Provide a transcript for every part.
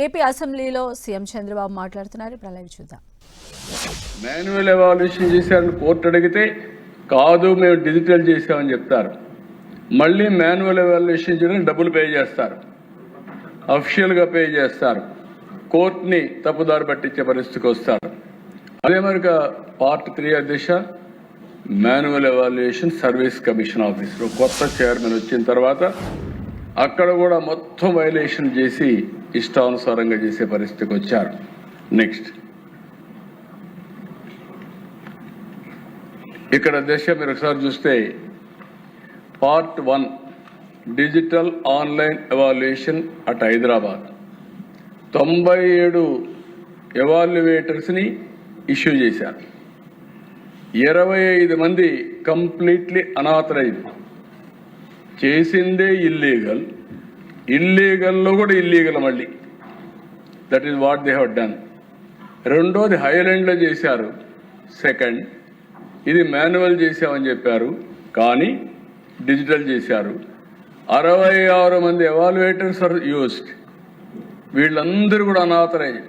AP అసెంబ్లీలో CM Chandrababu మాట్లాడుతున్నారు. ఇప్పుడు లైవ్ చూద్దాం. మాన్యువల్ ఎవాల్యుయేషన్ చేశారని కోర్టు అడిగితే కాదు మేము డిజిటల్ చేసామని చెప్తారు. మళ్ళీ మాన్యువల్ ఎవాల్యుయేషన్ చేయడానికి డబ్బులు పే చేస్తారు, అఫీషియల్గా పే చేస్తారు, కోర్టుని తప్పుదారి పట్టించే పరిస్థితికి వస్తారు. అదే మరిగా పార్ట్ 3 అధ్యక్ష మాన్యువల్ ఎవాల్యుయేషన్ సర్వీస్ కమిషన్ ఆఫీస్లో కొత్త చైర్మన్ వచ్చిన తర్వాత అక్కడ కూడా మొత్తం వైలేషన్ చేసి ఇష్టానుసారంగా చేసే పరిస్థితికి వచ్చారు. నెక్స్ట్ ఇక్కడ దశ మీరు ఒకసారి చూస్తే part 1 digital online evaluation at Hyderabad 97 ఎవాల్యుయేటర్స్ని ఇష్యూ చేశారు. 25 మంది కంప్లీట్లీ అనాథరైజ్, చేసిందే ఇల్లీగల్, ఇల్లీగల్లో కూడా ఇల్లీగల్ మళ్ళీ. That is what they have done. రెండోది హైలాండ్లో చేశారు. సెకండ్ ఇది మాన్యువల్ చేశామని చెప్పారు కానీ డిజిటల్ చేశారు. 66 మంది ఎవాల్యుయేటర్స్ ఆర్ యూస్డ్, వీళ్ళందరూ కూడా అనాథరైజ్.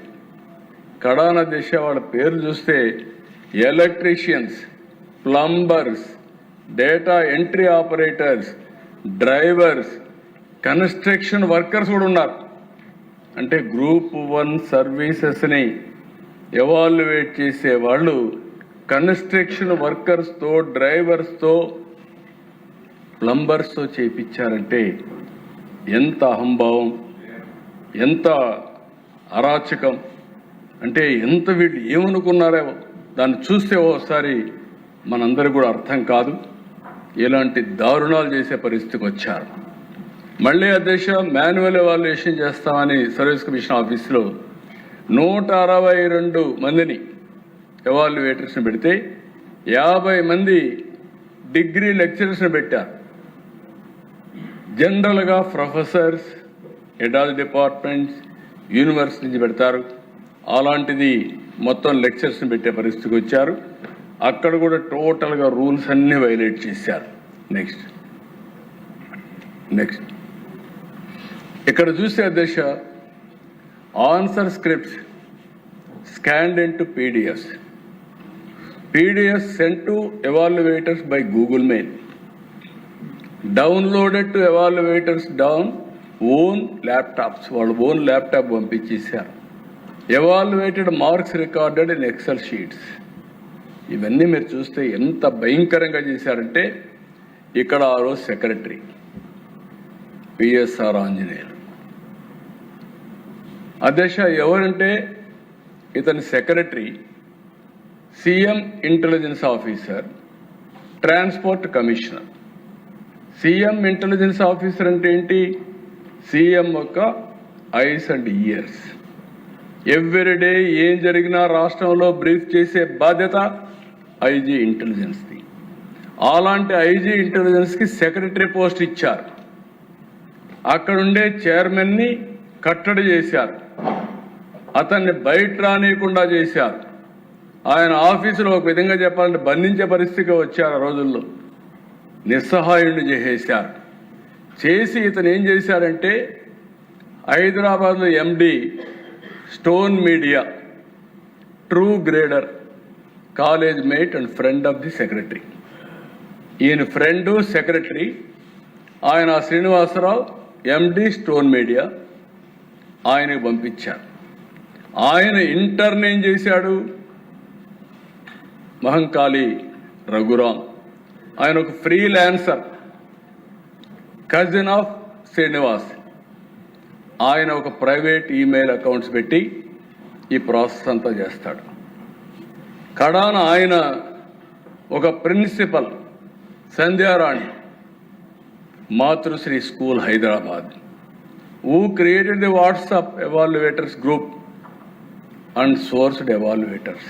కడాన దిశ వాళ్ళ పేరు చూస్తే electricians, plumbers, data entry operators, drivers, construction workers కూడా ఉన్నారు. అంటే గ్రూప్ 1 సర్వీసెస్ని ఎవాల్యుయేట్ చేసే వాళ్ళు కన్స్ట్రక్షన్ వర్కర్స్తో, డ్రైవర్స్తో, ప్లంబర్స్తో చేయించారంటే ఎంత అహంభావం, ఎంత అరాచకం, అంటే ఎంత వీళ్ళు ఏమనుకున్నారో దాన్ని చూస్తే ఓసారి మనందరికీ కూడా అర్థం కాదు. ఇలాంటి దారుణాలు చేసే పరిస్థితికి వచ్చారు. మళ్ళీ అధ్యక్ష మాన్యువల్ ఎవాల్యుయేషన్ చేస్తామని సర్వీస్ కమిషన్ ఆఫీస్లో 162 మందిని ఎవాల్యుయేటర్స్ని పెడితే 50 మంది డిగ్రీ లెక్చరర్స్ని పెట్టారు. జనరల్గా professors, head of departments, university నుంచి పెడతారు. అలాంటిది మొత్తం లెక్చర్స్ని పెట్టే పరిస్థితికి వచ్చారు. అక్కడ కూడా టోటల్గా రూల్స్ అన్నీ వైలేట్ చేశారు. నెక్స్ట్ ఇక్కడ చూస్తే అధ్యక్ష answer scripts scanned into PDFs sent to evaluators by Google Mail, downloaded to evaluators down own laptops, వాళ్ళ ఓన్ ల్యాప్టాప్ పంపించేశారు. Evaluated marks recorded in Excel sheets. ఇవన్నీ మీరు చూస్తే ఎంత భయంకరంగా చేశారంటే ఇక్కడ ఆ రోజు సెక్రటరీ పిఎస్ఆర్ ఆంజనేయులు అధ్యక్ష ఎవరంటే ఇతని secretary CM intelligence officer, transport commissioner. CM intelligence officer అంటే ఏంటి? సీఎం యొక్క ఐస్ అండ్ ఇయర్స్. ఎవ్రీడే ఏం జరిగినా రాష్ట్రంలో బ్రీఫ్ చేసే బాధ్యత ఐజీ ఇంటెలిజెన్స్ది. అలాంటి ఐజీ ఇంటెలిజెన్స్కి సెక్రటరీ పోస్ట్ ఇచ్చారు. అక్కడుండే చైర్మన్ని కట్టడి చేశారు, అతన్ని బయట రానియకుండా చేశారు. ఆయన ఆఫీసులో ఒక విధంగా చెప్పాలంటే బంధించే పరిస్థితిగా వచ్చారు. ఆ రోజుల్లో నిస్సహాయుడిని చేసేశారు. చేసి ఇతను ఏం చేశారంటే హైదరాబాద్లో MD Stone Media, True Grader, college mate and friend of the secretary. ఈయన ఫ్రెండు సెక్రటరీ, ఆయన శ్రీనివాసరావు ఎండి స్టోన్ మీడియా, ఆయనకు పంపించారు. ఆయన ఇంటర్న్ ఏం చేశాడు? మహంకాళి రఘురామ్, ఆయన ఒక ఫ్రీలాన్సర్, కజిన్ ఆఫ్ శ్రీనివాస్. ఆయన ఒక ప్రైవేట్ ఈమెయిల్ అకౌంట్స్ పెట్టి ఈ ప్రాసెస్ అంతా చేస్తాడు. కడాన ఆయన ఒక principal Sandhyarani, Matrusri school Hyderabad, who created the WhatsApp evaluators group and sourced evaluators.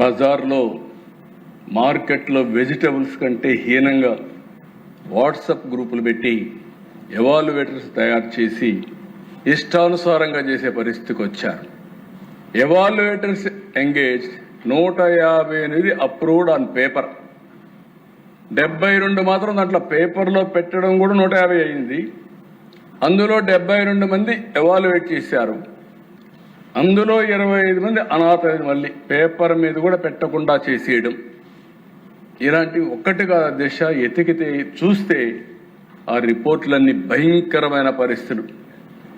బజార్లో, మార్కెట్లో వెజిటబుల్స్ కంటే హీనంగా వాట్సాప్ గ్రూపులు పెట్టి ఎవాల్యుయేటర్స్ తయారు చేసి ఇష్టానుసారంగా చేసే పరిస్థితికి వచ్చారు. Evaluators engage 158 approved on paper, 72 మాత్రం దాంట్లో పేపర్లో పెట్టడం కూడా 150 అయింది. అందులో 72 మంది ఎవాల్యుయేట్ చేశారు. అందులో 25 మంది అనాథరైన, మళ్ళీ పేపర్ మీద కూడా పెట్టకుండా చేసేయడం. ఇలాంటి ఒక్కటిగా దిశ ఎతికితే చూస్తే ఆ రిపోర్ట్లన్నీ భయంకరమైన పరిస్థితులు.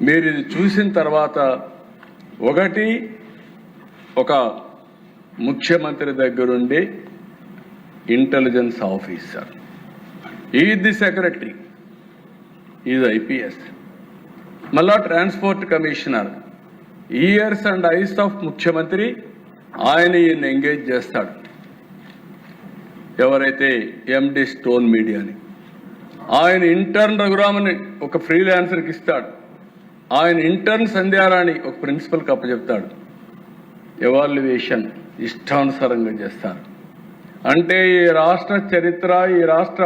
మీరు ఇది చూసిన తర్వాత ఒకటి, ఒక ముఖ్యమంత్రి దగ్గరుండి intelligence officer, is the secretary, is IPS, మళ్ళా transport commissioner, years and eyes of ముఖ్యమంత్రి, ఆయన ఈయన ఎంగేజ్ చేస్తాడు. ఎవరైతే ఎండి స్టోన్ మీడియాని, ఆయన ఇంటర్న్ రఘురామని ఒక ఫ్రీలాన్సర్కి ఇస్తాడు. ఆయన ఇంటర్న్ సంధ్యారాణి ఒక ప్రిన్సిపల్కి అప్పచెప్తాడు. ఎవాల్యుయేషన్ ఇష్టానుసారంగా చేస్తారు. అంటే ఈ రాష్ట్ర చరిత్ర, ఈ రాష్ట్ర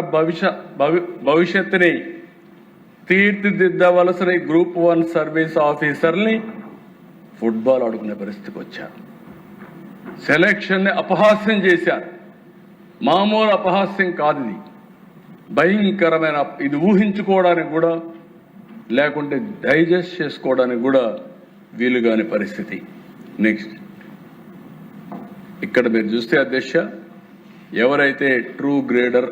భవిష్యత్తుని తీర్చిదిద్దవలసిన గ్రూప్ 1 సర్వీస్ ఆఫీసర్ని ఫుట్బాల్ ఆడుకునే పరిస్థితికి వచ్చారు. సెలక్షన్ని అపహాస్యం చేశారు. మామూలు అపహాస్యం కాదు ఇది, భయంకరమైన. ఇది ఊహించుకోవడానికి కూడా, లేకుంటే డైజెస్ట్ చేసుకోవడానికి కూడా వీలుగాని పరిస్థితి. నెక్స్ట్, ఇక్కడ మీరు చూస్తే అధ్యక్ష, ఎవరైతే True Grader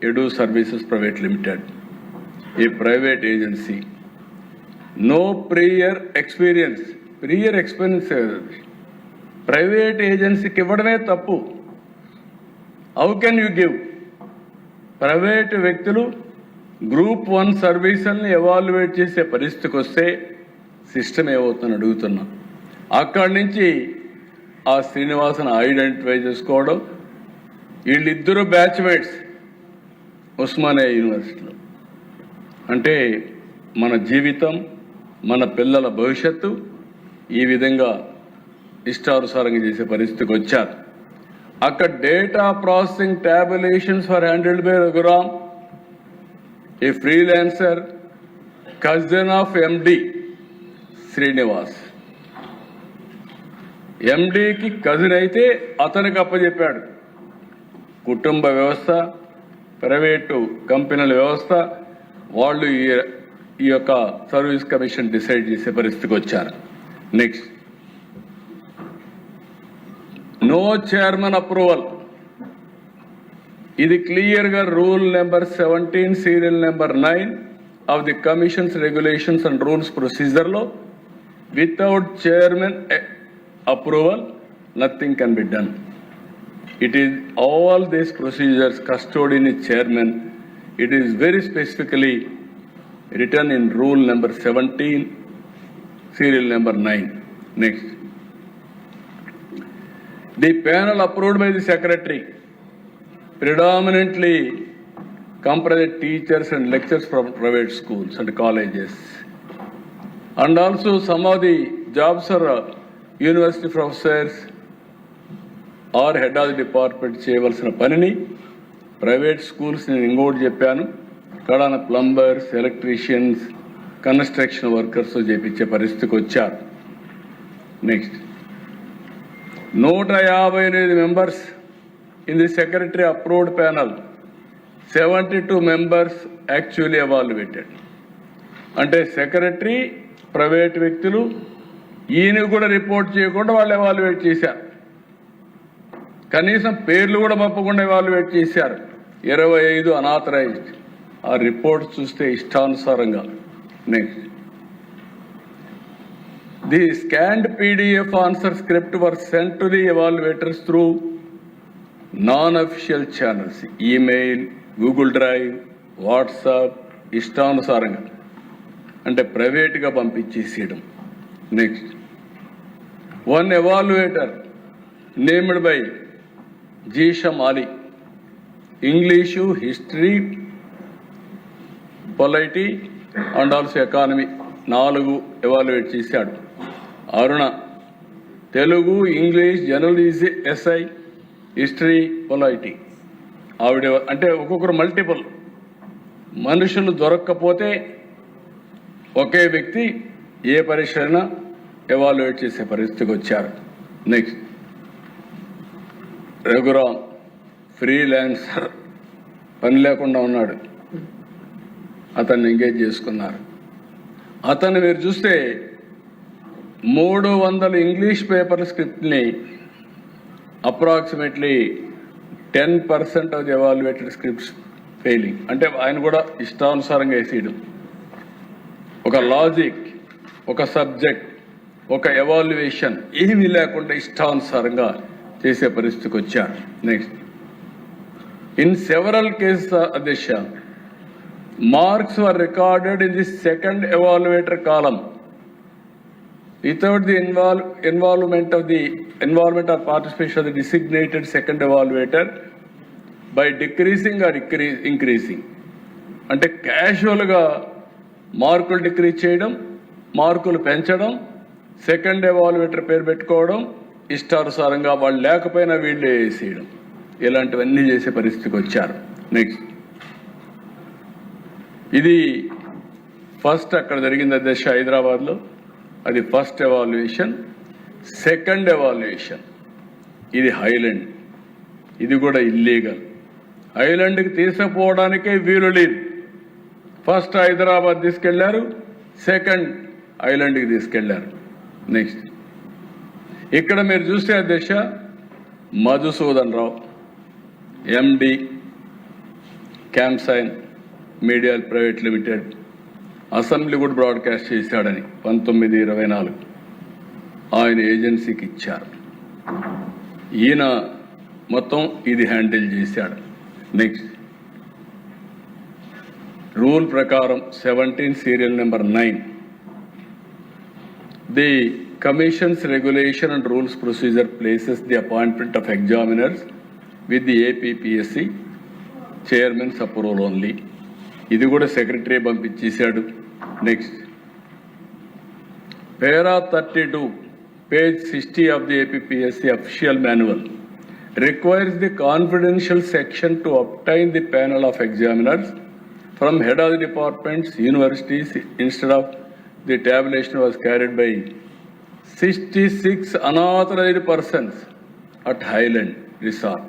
Edu services private limited, ఈ private agency, no prior experience private ఏజెన్సీకి ఇవ్వడమే తప్పు. How can you give? Private వ్యక్తులు గ్రూప్ 1 సర్వీసుల్ని ఎవాల్యుయేట్ చేసే పరిస్థితికి వస్తే సిస్టమ్ ఏమవుతుందని అడుగుతున్నా. అక్కడి నుంచి ఆ శ్రీనివాసన్ ఐడెంటిఫై చేసుకోవడం, వీళ్ళిద్దరూ బ్యాచ్మేట్స్ ఉస్మానియా యూనివర్సిటీలో. అంటే మన జీవితం, మన పిల్లల భవిష్యత్తు ఈ విధంగా ఇష్టానుసారంగా చేసే పరిస్థితికి వచ్చారు. అక్కడ data processing tabulations for handled by Raghuram, a freelancer, cousin of MD Srinivas. ఎండికి కజిన్ అయితే అతనికి అప్పచెప్పాడు. కుటుంబ వ్యవస్థ, ప్రైవేటు కంపెనీల వ్యవస్థ, వాళ్ళు ఈ యొక్క సర్వీస్ కమిషన్ డిసైడ్ చేసే పరిస్థితికి వచ్చారు. Next, no chairman approval. ఇది క్లియర్గా rule number 17 serial number 9 of the commissions regulations and rules ప్రొసీజర్లో, without chairman approval nothing can be done. It is all these procedures, custodian is chairman. It is very specifically written in rule number 17, serial number 9. Next. The panel approved by the secretary predominantly comprise teachers and lecturers from private schools and colleges. And also some of the jobs are university professors or head of the department చేయవలసిన పనిని private schools నేను ఇంకోటి చెప్పాను, కడాన plumbers, electricians, construction workers చేపించే పరిస్థితికి వచ్చారు. Next, 158 members in the secretary approved panel, 72 members actually evaluated. అంటే సెక్రటరీ, ప్రైవేట్ వ్యక్తులు, ఈయన కూడా రిపోర్ట్ చేయకుండా వాళ్ళు ఎవాల్యుయేట్ చేశారు. కనీసం పేర్లు కూడా పంపకుండా ఎవాల్యుయేట్ చేశారు. 25 అనాథరైజ్డ్. ఆ రిపోర్ట్ చూస్తే ఇష్టానుసారంగా. Next, the scanned PDF answer script were sent to the evaluators through non official channels, email, Google drive, WhatsApp, ఇష్టానుసారంగా అంటే ప్రైవేట్గా పంపించేసేయడం. Next, one evaluator named by Zeeshan Ali, English, history, polity and also economy 4 evaluate చేశాడు. Aruna Telugu, English, general essay, history, polity. ఆవిడ అంటే ఒక్కొక్కరు multiple మనుషులు దొరక్కపోతే ఒకే వ్యక్తి ఏ పరీక్ష అయినా ఎవాల్యుయేట్ చేసే పరిస్థితికి వచ్చారు. నెక్స్ట్, రఘురామ్ ఫ్రీలాన్సర్, పని లేకుండా ఉన్నాడు, అతన్ని ఎంగేజ్ చేసుకున్నారు. అతను మీరు చూస్తే 300 ఇంగ్లీష్ పేపర్ స్క్రిప్ట్ని approximately 10% of the evaluated scripts failing. అంటే ఆయన కూడా ఇష్టానుసారంగా వేసేయడం, ఒక లాజిక్, ఒక సబ్జెక్ట్, ఒక ఎవాల్యుయేషన్ ఏమీ లేకుండా ఇష్టానుసారంగా చేసే పరిస్థితికి వచ్చారు. నెక్స్ట్, ఇన్ సెవరల్ కేసెస్ అధ్యక్ష, marks were recorded in the second evaluator column without the involvement or participation of the designated second evaluator by decreasing or increasing. అంటే క్యాజువల్గా మార్కులు డిక్రీజ్ చేయడం, మార్కులు పెంచడం, సెకండ్ ఎవాల్యుయేటర్ పేరు పెట్టుకోవడం, ఇష్టానుసారంగా వాళ్ళు లేకపోయినా వీళ్ళే వేసేయడం, ఇలాంటివన్నీ చేసే పరిస్థితికి వచ్చారు. నెక్స్ట్, ఇది ఫస్ట్ అక్కడ జరిగింది అధ్యక్ష హైదరాబాద్లో. అది ఫస్ట్ ఎవాల్యుయేషన్. సెకండ్ ఎవాల్యుయేషన్ ఇది హైలాండ్, ఇది కూడా ఇల్లీగల్. హైలాండ్కి తీసుకుపోవడానికే వీలు లేదు. ఫస్ట్ హైదరాబాద్ తీసుకెళ్లారు, సెకండ్ ఐలాండ్కి తీసుకెళ్లారు. నెక్స్ట్, ఇక్కడ మీరు చూస్తే అధ్యక్ష మధుసూదన్ రావు ఎండి క్యాంప్సైన్ మీడియా ప్రైవేట్ లిమిటెడ్ అసెంబ్లీ కూడా బ్రాడ్కాస్ట్ చేశాడని 1924 ఆయన ఏజెన్సీకి ఇచ్చారు. ఈయన మొత్తం ఇది హ్యాండిల్ చేశాడు. నెక్స్ట్, రూల్ ప్రకారం 17 serial number 9 the commissions regulation and rules procedure places the appointment of examiners with the APPSC chairman's approval only. ఇది కూడా సెక్రటరీ పంపించేశాడు. Next, para 32 page 60 of the APPSC official manual requires the confidential section to obtain the panel of examiners from head of the departments, universities, instead of the tabulation was carried by 66 unauthorized persons at Highland Resort.